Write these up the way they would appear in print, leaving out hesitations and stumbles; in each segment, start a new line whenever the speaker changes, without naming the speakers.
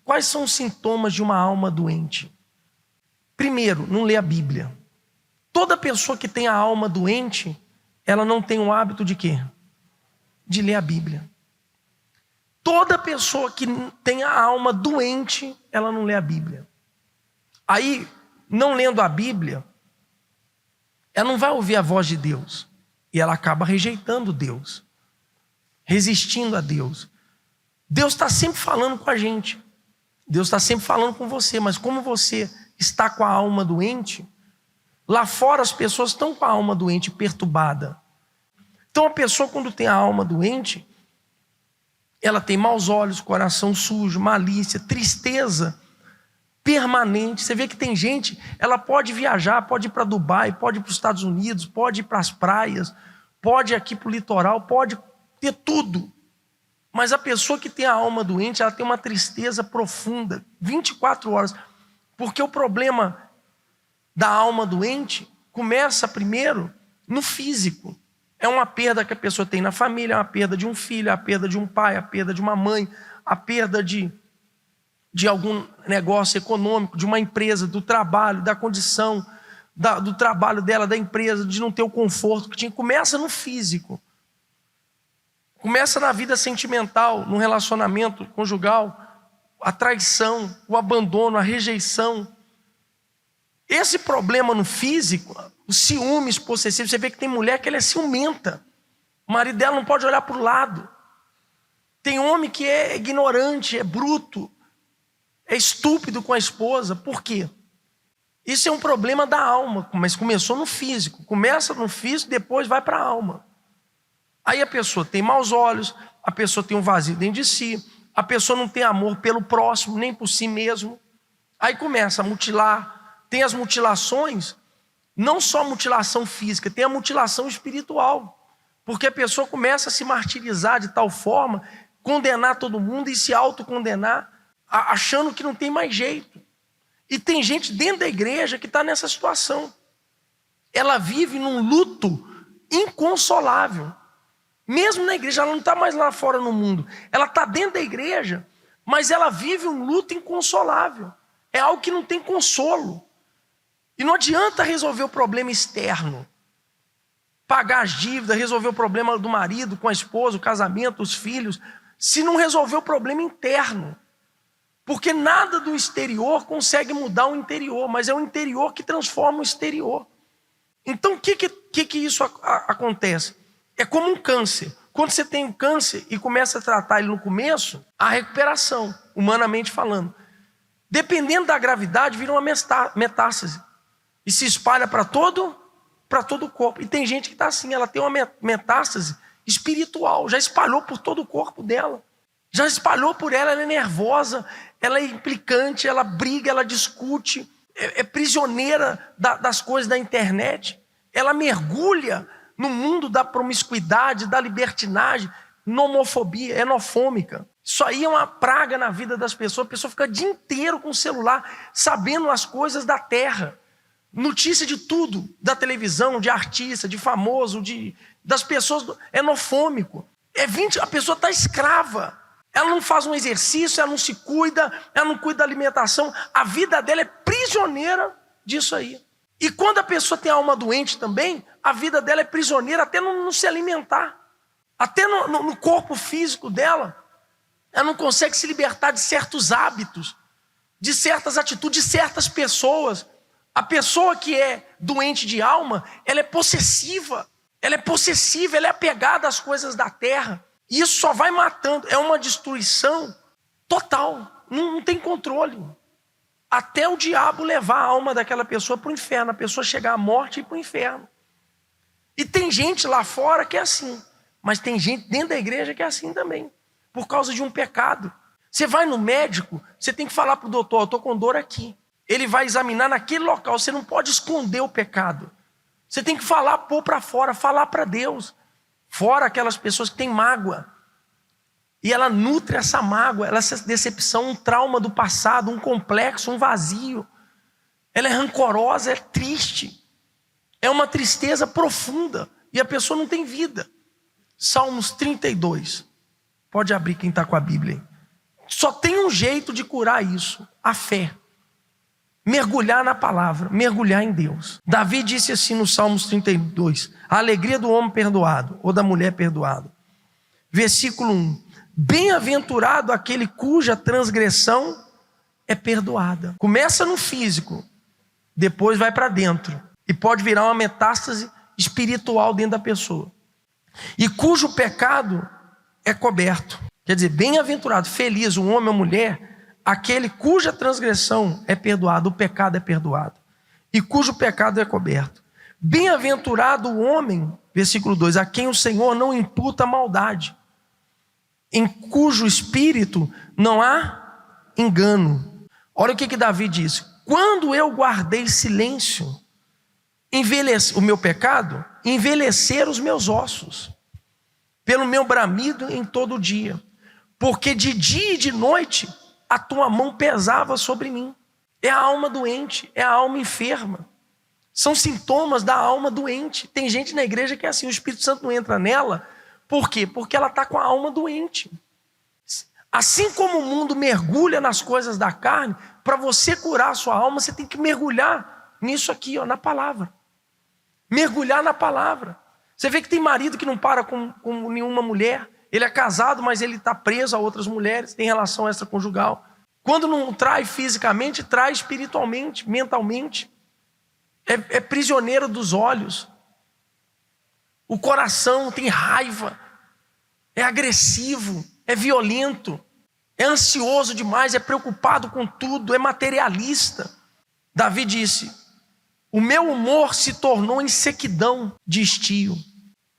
Quais são os sintomas de uma alma doente? Primeiro, não lê a Bíblia. Toda pessoa que tem a alma doente, ela não tem o hábito de quê? De ler a Bíblia. Toda pessoa que tem a alma doente, ela não lê a Bíblia. Aí, não lendo a Bíblia, ela não vai ouvir a voz de Deus. E ela acaba rejeitando Deus, resistindo a Deus. Deus está sempre falando com a gente. Deus está sempre falando com você, mas como você está com a alma doente, lá fora as pessoas estão com a alma doente perturbada. Então a pessoa, quando tem a alma doente, ela tem maus olhos, coração sujo, malícia, tristeza permanente. Você vê que tem gente, ela pode viajar, pode ir para Dubai, pode ir para os Estados Unidos, pode ir para as praias, pode ir aqui para o litoral, pode ter tudo. Mas a pessoa que tem a alma doente, ela tem uma tristeza profunda, 24 horas. Porque o problema da alma doente começa primeiro no físico. É uma perda que a pessoa tem na família, é uma perda de um filho, é a perda de um pai, é a perda de uma mãe, a perda de algum negócio econômico, de uma empresa, do trabalho, da condição, do trabalho dela, da empresa, de não ter o conforto que tinha. Começa no físico. Começa na vida sentimental, no relacionamento conjugal, a traição, o abandono, a rejeição. Esse problema no físico, os ciúmes possessivos, você vê que tem mulher que ela é ciumenta. O marido dela não pode olhar para o lado. Tem homem que é ignorante, é bruto, é estúpido com a esposa. Por quê? Isso é um problema da alma, mas começou no físico. Começa no físico, depois vai para a alma. Aí a pessoa tem maus olhos, a pessoa tem um vazio dentro de si, a pessoa não tem amor pelo próximo, nem por si mesmo. Aí começa a mutilar. Tem as mutilações, não só mutilação física, tem a mutilação espiritual. Porque a pessoa começa a se martirizar de tal forma, condenar todo mundo e se autocondenar, achando que não tem mais jeito. E tem gente dentro da igreja que está nessa situação. Ela vive num luto inconsolável. Mesmo na igreja, ela não está mais lá fora no mundo. Ela está dentro da igreja, mas ela vive um luto inconsolável. É algo que não tem consolo. E não adianta resolver o problema externo. Pagar as dívidas, resolver o problema do marido com a esposa, o casamento, os filhos, se não resolver o problema interno. Porque nada do exterior consegue mudar o interior, mas é o interior que transforma o exterior. Então o que isso acontece? É como um câncer. Quando você tem um câncer e começa a tratar ele no começo, a recuperação, humanamente falando. Dependendo da gravidade, vira uma metástase. E se espalha para todo o corpo. E tem gente que está assim, ela tem uma metástase espiritual, já espalhou por todo o corpo dela. Já espalhou por ela é nervosa, ela é implicante, ela briga, ela discute, é prisioneira das coisas da internet. Ela mergulha no mundo da promiscuidade, da libertinagem, nomofobia, enofômica. Isso aí é uma praga na vida das pessoas. A pessoa fica o dia inteiro com o celular, sabendo as coisas da terra. Notícia de tudo, da televisão, de artista, de famoso, das pessoas. Enofômico. A pessoa está escrava. Ela não faz um exercício, ela não se cuida, ela não cuida da alimentação. A vida dela é prisioneira disso aí. E quando a pessoa tem a alma doente também, a vida dela é prisioneira até não se alimentar. Até no corpo físico dela. Ela não consegue se libertar de certos hábitos, de certas atitudes, de certas pessoas. A pessoa que é doente de alma, ela é possessiva. Ela é apegada às coisas da terra. E isso só vai matando. É uma destruição total. Não tem controle. Até o diabo levar a alma daquela pessoa para o inferno. A pessoa chegar à morte e ir para o inferno. E tem gente lá fora que é assim. Mas tem gente dentro da igreja que é assim também. Por causa de um pecado. Você vai no médico, você tem que falar para o doutor, eu estou com dor aqui. Ele vai examinar naquele local. Você não pode esconder o pecado. Você tem que falar, pôr para fora, falar para Deus. Fora aquelas pessoas que têm mágoa. E ela nutre essa mágoa, essa decepção, um trauma do passado, um complexo, um vazio. Ela é rancorosa, é triste. É uma tristeza profunda. E a pessoa não tem vida. Salmos 32. Pode abrir quem está com a Bíblia aí. Só tem um jeito de curar isso: a fé. Mergulhar na palavra, mergulhar em Deus. Davi disse assim no Salmos 32, a alegria do homem perdoado, ou da mulher perdoada. Versículo 1, bem-aventurado aquele cuja transgressão é perdoada. Começa no físico, depois vai para dentro, e pode virar uma metástase espiritual dentro da pessoa. E cujo pecado é coberto. Quer dizer, bem-aventurado, feliz, um homem ou mulher, aquele cuja transgressão é perdoada, o pecado é perdoado, e cujo pecado é coberto. Bem-aventurado o homem, versículo 2, a quem o Senhor não imputa maldade, em cujo espírito não há engano. Olha o que Davi diz: quando eu guardei silêncio, o meu pecado, envelhecer os meus ossos, pelo meu bramido em todo dia, porque de dia e de noite a tua mão pesava sobre mim. É a alma doente, é a alma enferma. São sintomas da alma doente. Tem gente na igreja que é assim, o Espírito Santo não entra nela. Por quê? Porque ela está com a alma doente. Assim como o mundo mergulha nas coisas da carne, para você curar a sua alma, você tem que mergulhar nisso aqui, ó, na palavra. Mergulhar na palavra. Você vê que tem marido que não para com nenhuma mulher. Ele é casado, mas ele está preso a outras mulheres, tem relação extraconjugal. Quando não trai fisicamente, trai espiritualmente, mentalmente. É prisioneiro dos olhos. O coração tem raiva, é agressivo, é violento, é ansioso demais, é preocupado com tudo, é materialista. Davi disse: o meu humor se tornou em sequidão de estio.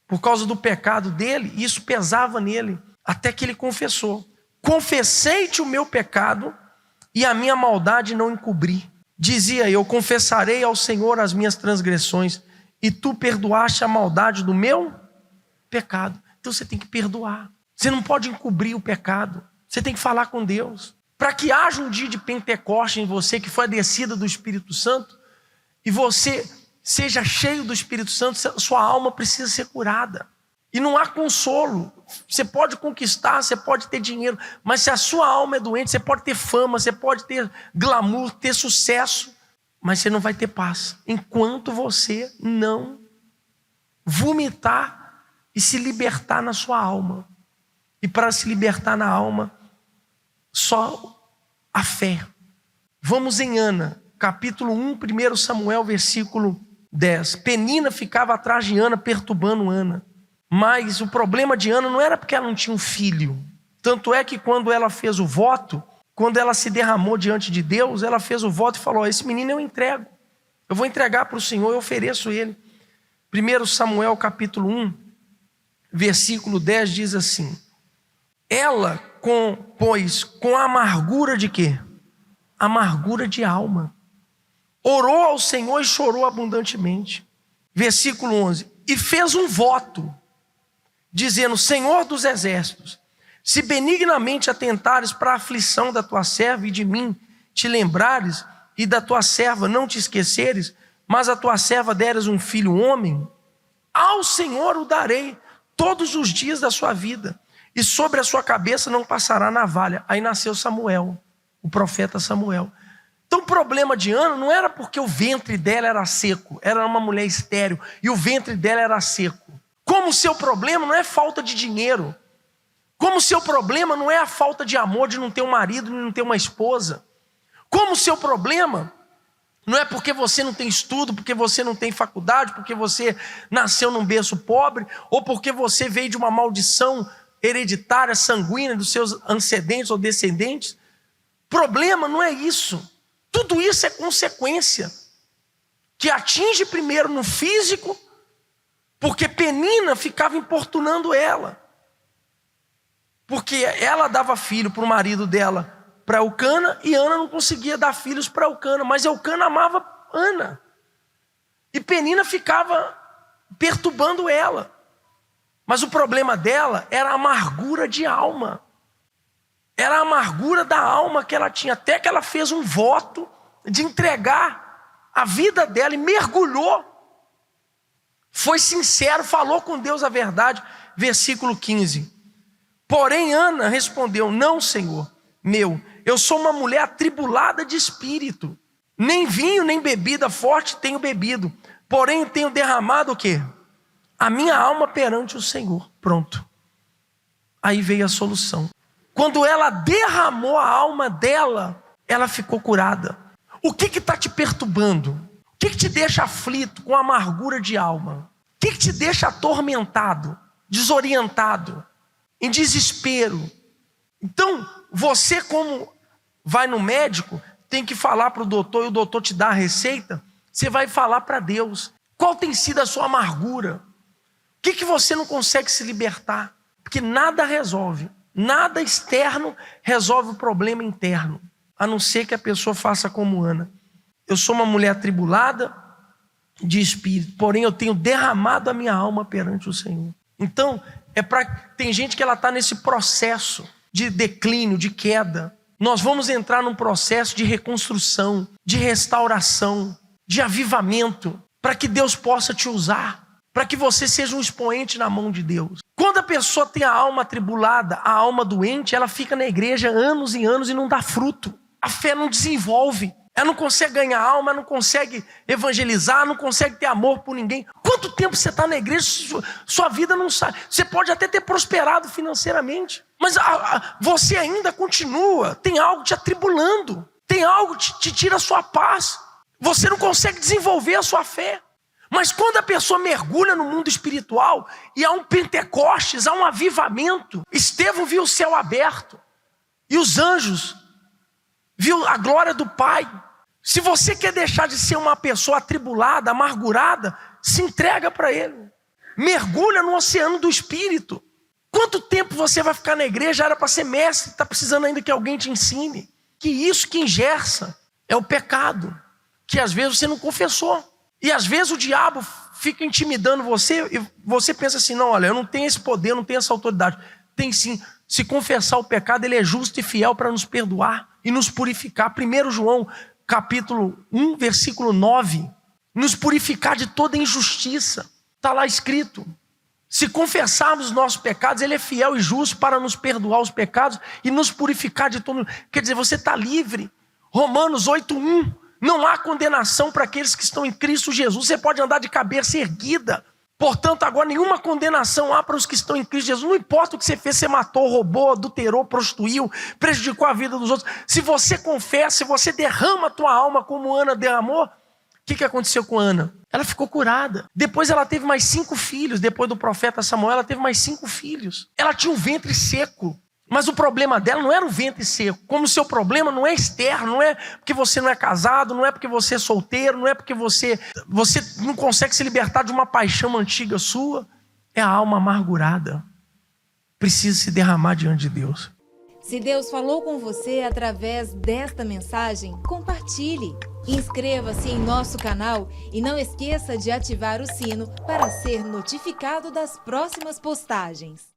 Por causa do pecado dele, isso pesava nele, até que ele confessou: confessei-te o meu pecado e a minha maldade não encobri. Dizia eu: confessarei ao Senhor as minhas transgressões, e tu perdoaste a maldade do meu pecado. Então você tem que perdoar. Você não pode encobrir o pecado. Você tem que falar com Deus. Para que haja um dia de Pentecoste em você, que foi a descida do Espírito Santo, e você seja cheio do Espírito Santo, sua alma precisa ser curada. E não há consolo. Você pode conquistar, você pode ter dinheiro, mas se a sua alma é doente, você pode ter fama, você pode ter glamour, ter sucesso, mas você não vai ter paz, enquanto você não vomitar e se libertar na sua alma. E para se libertar na alma, só a fé. Vamos em Ana, capítulo 1, 1 Samuel, versículo 10. Penina ficava atrás de Ana, perturbando Ana. Mas o problema de Ana não era porque ela não tinha um filho. Tanto é que quando ela fez o voto, quando ela se derramou diante de Deus, ela fez o voto e falou: esse menino eu entrego. Eu vou entregar para o Senhor, eu ofereço ele. 1 Samuel capítulo 1, versículo 10 diz assim: ela, pois, com amargura de quê? Amargura de alma, orou ao Senhor e chorou abundantemente. Versículo 11, e fez um voto, dizendo: Senhor dos exércitos, se benignamente atentares para a aflição da tua serva e de mim te lembrares, e da tua serva não te esqueceres, mas a tua serva deres um filho homem, ao Senhor o darei todos os dias da sua vida, e sobre a sua cabeça não passará navalha. Aí nasceu Samuel, o profeta Samuel. Então o problema de Ana não era porque o ventre dela era seco, era uma mulher estéril, e o ventre dela era seco. Como o seu problema não é falta de dinheiro, como o seu problema não é a falta de amor, de não ter um marido, de não ter uma esposa, como o seu problema não é porque você não tem estudo, porque você não tem faculdade, porque você nasceu num berço pobre, ou porque você veio de uma maldição hereditária, sanguínea dos seus antecedentes ou descendentes. Problema não é isso. Tudo isso é consequência, que atinge primeiro no físico, porque Penina ficava importunando ela, porque ela dava filho para o marido dela, para Eucana, e Ana não conseguia dar filhos para Eucana, mas Eucana amava Ana, e Penina ficava perturbando ela. Mas o problema dela era a amargura de alma, era a amargura da alma que ela tinha, até que ela fez um voto de entregar a vida dela e mergulhou, foi sincero, falou com Deus a verdade. Versículo 15, porém Ana respondeu: não, Senhor, meu. Eu sou uma mulher atribulada de espírito. Nem vinho, nem bebida forte tenho bebido. Porém, tenho derramado o quê? A minha alma perante o Senhor. Pronto. Aí veio a solução. Quando ela derramou a alma dela, ela ficou curada. O que está te perturbando? O que te deixa aflito, com amargura de alma? O que te deixa atormentado, desorientado, em desespero? Então, você como vai no médico, tem que falar para o doutor e o doutor te dá a receita, você vai falar para Deus. Qual tem sido a sua amargura? O que você não consegue se libertar? Porque nada resolve, nada externo resolve o problema interno, a não ser que a pessoa faça como Ana. Eu sou uma mulher atribulada de espírito, porém eu tenho derramado a minha alma perante o Senhor. Então, tem gente que ela está nesse processo de declínio, de queda. Nós vamos entrar num processo de reconstrução, de restauração, de avivamento, para que Deus possa te usar, para que você seja um expoente na mão de Deus. Quando a pessoa tem a alma atribulada, a alma doente, ela fica na igreja anos e anos e não dá fruto. A fé não desenvolve. Ela não consegue ganhar alma, ela não consegue evangelizar, não consegue ter amor por ninguém. Quanto tempo você está na igreja, sua vida não sai. Você pode até ter prosperado financeiramente, mas você ainda continua, tem algo te atribulando, tem algo que te tira a sua paz. Você não consegue desenvolver a sua fé. Mas quando a pessoa mergulha no mundo espiritual, e há um Pentecostes, há um avivamento. Estevão viu o céu aberto, e os anjos viu a glória do Pai. Se você quer deixar de ser uma pessoa atribulada, amargurada, se entrega para Ele. Mergulha no oceano do Espírito. Quanto tempo você vai ficar na igreja? Era para ser mestre, está precisando ainda que alguém te ensine. Que isso que engerça é o pecado, que às vezes você não confessou. E às vezes o diabo fica intimidando você, e você pensa assim, não, olha, eu não tenho esse poder, eu não tenho essa autoridade. Tem sim. Se confessar o pecado, Ele é justo e fiel para nos perdoar e nos purificar. 1 João capítulo 1, versículo 9. Nos purificar de toda injustiça. Está lá escrito. Se confessarmos os nossos pecados, Ele é fiel e justo para nos perdoar os pecados e nos purificar de todo. Quer dizer, você está livre. Romanos 8:1. Não há condenação para aqueles que estão em Cristo Jesus. Você pode andar de cabeça erguida. Portanto, agora nenhuma condenação há para os que estão em Cristo Jesus. Não importa o que você fez, você matou, roubou, adulterou, prostituiu, prejudicou a vida dos outros. Se você confessa, se você derrama a tua alma como Ana derramou, o que aconteceu com Ana? Ela ficou curada. Depois ela teve mais 5 filhos. Depois do profeta Samuel, ela teve mais 5 filhos. Ela tinha um ventre seco. Mas o problema dela não era o ventre seco. Como o seu problema não é externo, não é porque você não é casado, não é porque você é solteiro, não é porque você não consegue se libertar de uma paixão antiga sua. É a alma amargurada. Precisa se derramar diante de Deus.
Se Deus falou com você através desta mensagem, compartilhe. Inscreva-se em nosso canal e não esqueça de ativar o sino para ser notificado das próximas postagens.